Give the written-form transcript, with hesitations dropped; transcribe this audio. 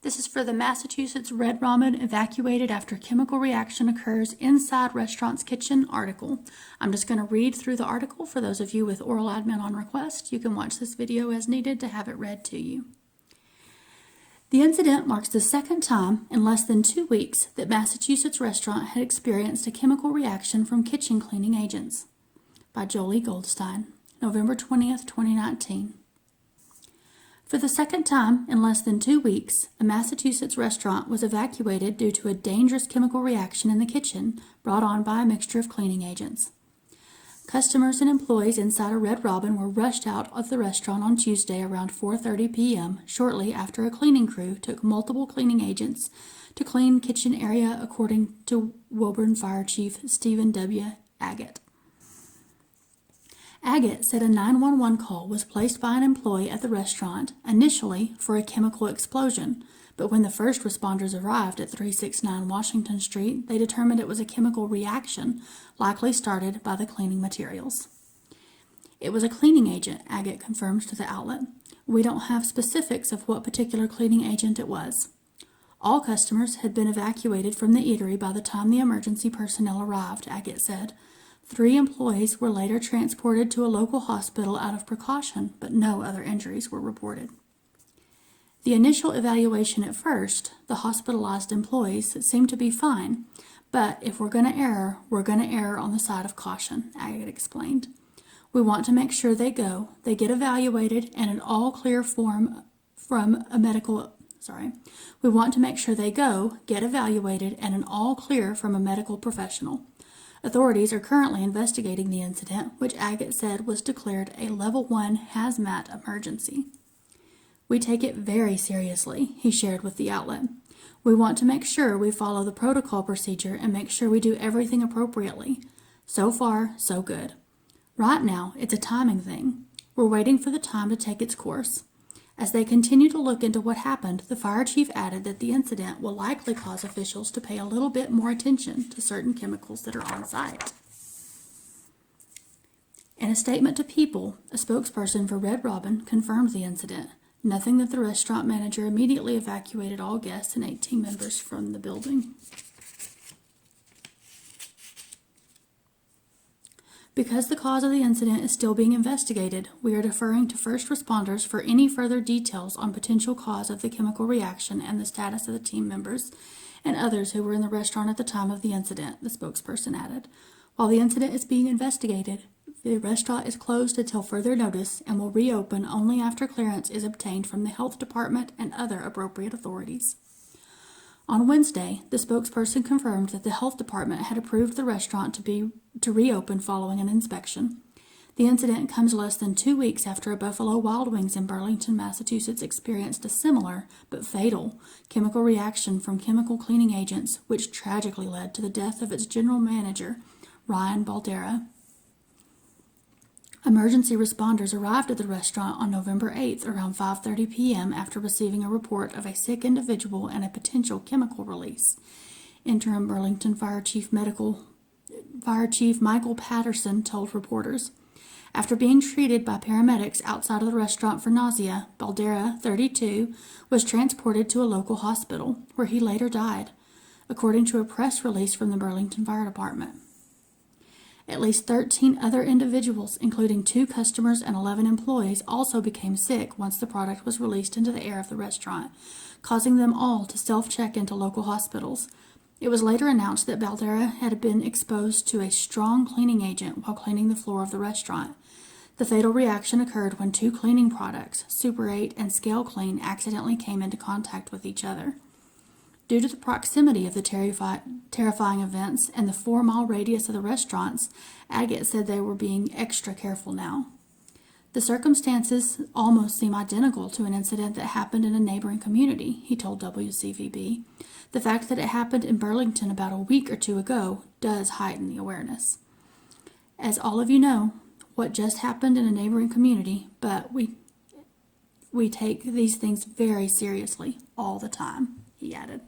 This is for the Massachusetts Red Robin evacuated after chemical reaction occurs inside restaurant's kitchen article. I'm just going to read through the article. For those of you with oral admin on request, you can watch this video as needed to have it read to you. The incident marks the second time in less than 2 weeks that Massachusetts restaurant had experienced a chemical reaction from kitchen cleaning agents. By Jolie Goldstein, November 20th, 2019. For the second time in less than 2 weeks, a Massachusetts restaurant was evacuated due to a dangerous chemical reaction in the kitchen brought on by a mixture of cleaning agents. Customers and employees inside a Red Robin were rushed out of the restaurant on Tuesday around 4:30 p.m. shortly after a cleaning crew took multiple cleaning agents to clean kitchen area, according to Woburn Fire Chief Stephen W. Agate. Agate said a 911 call was placed by an employee at the restaurant, initially for a chemical explosion, but when the first responders arrived at 369 Washington Street, they determined it was a chemical reaction, likely started by the cleaning materials. It was a cleaning agent, Agate confirmed to the outlet. We don't have specifics of what particular cleaning agent it was. All customers had been evacuated from the eatery by the time the emergency personnel arrived, Agate said. 3 employees were later transported to a local hospital out of precaution, but no other injuries were reported. The initial evaluation at first, the hospitalized employees, seemed to be fine, but if we're going to err, we're going to err on the side of caution, Agate explained. We want to make sure they get evaluated and an all clear form from a medical We want to make sure they get evaluated and an all clear from a medical professional. Authorities are currently investigating the incident, which Agate said was declared a Level 1 hazmat emergency. We take it very seriously, he shared with the outlet. We want to make sure we follow the protocol procedure and make sure we do everything appropriately. So far, so good. Right now, it's a timing thing. We're waiting for the time to take its course. As they continue to look into what happened, the fire chief added that the incident will likely cause officials to pay a little bit more attention to certain chemicals that are on site. In a statement to People, a spokesperson for Red Robin confirmed the incident, noting that the restaurant manager immediately evacuated all guests and 8 team members from the building. Because the cause of the incident is still being investigated, we are deferring to first responders for any further details on potential cause of the chemical reaction and the status of the team members and others who were in the restaurant at the time of the incident, the spokesperson added. While the incident is being investigated, the restaurant is closed until further notice and will reopen only after clearance is obtained from the health department and other appropriate authorities. On Wednesday, the spokesperson confirmed that the health department had approved the restaurant to reopen following an inspection. The incident comes less than 2 weeks after a Buffalo Wild Wings in Burlington, Massachusetts experienced a similar but fatal chemical reaction from chemical cleaning agents, which tragically led to the death of its general manager, Ryan Baldera. Emergency responders arrived at the restaurant on November 8th around 5:30 p.m. after receiving a report of a sick individual and a potential chemical release. Interim Burlington Fire Chief Michael Patterson told reporters. After being treated by paramedics outside of the restaurant for nausea, Baldera, 32, was transported to a local hospital, where he later died, according to a press release from the Burlington Fire Department. At least 13 other individuals, including 2 customers and 11 employees, also became sick once the product was released into the air of the restaurant, causing them all to self-check into local hospitals. It was later announced that Baldera had been exposed to a strong cleaning agent while cleaning the floor of the restaurant. The fatal reaction occurred when 2 cleaning products, Super 8 and Scale Clean, accidentally came into contact with each other. Due to the proximity of the terrifying events and the 4-mile radius of the restaurants, Agate said they were being extra careful now. The circumstances almost seem identical to an incident that happened in a neighboring community, he told WCVB. The fact that it happened in Burlington about a week or 2 ago does heighten the awareness. As all of you know, what just happened in a neighboring community, but we take these things very seriously all the time, he added.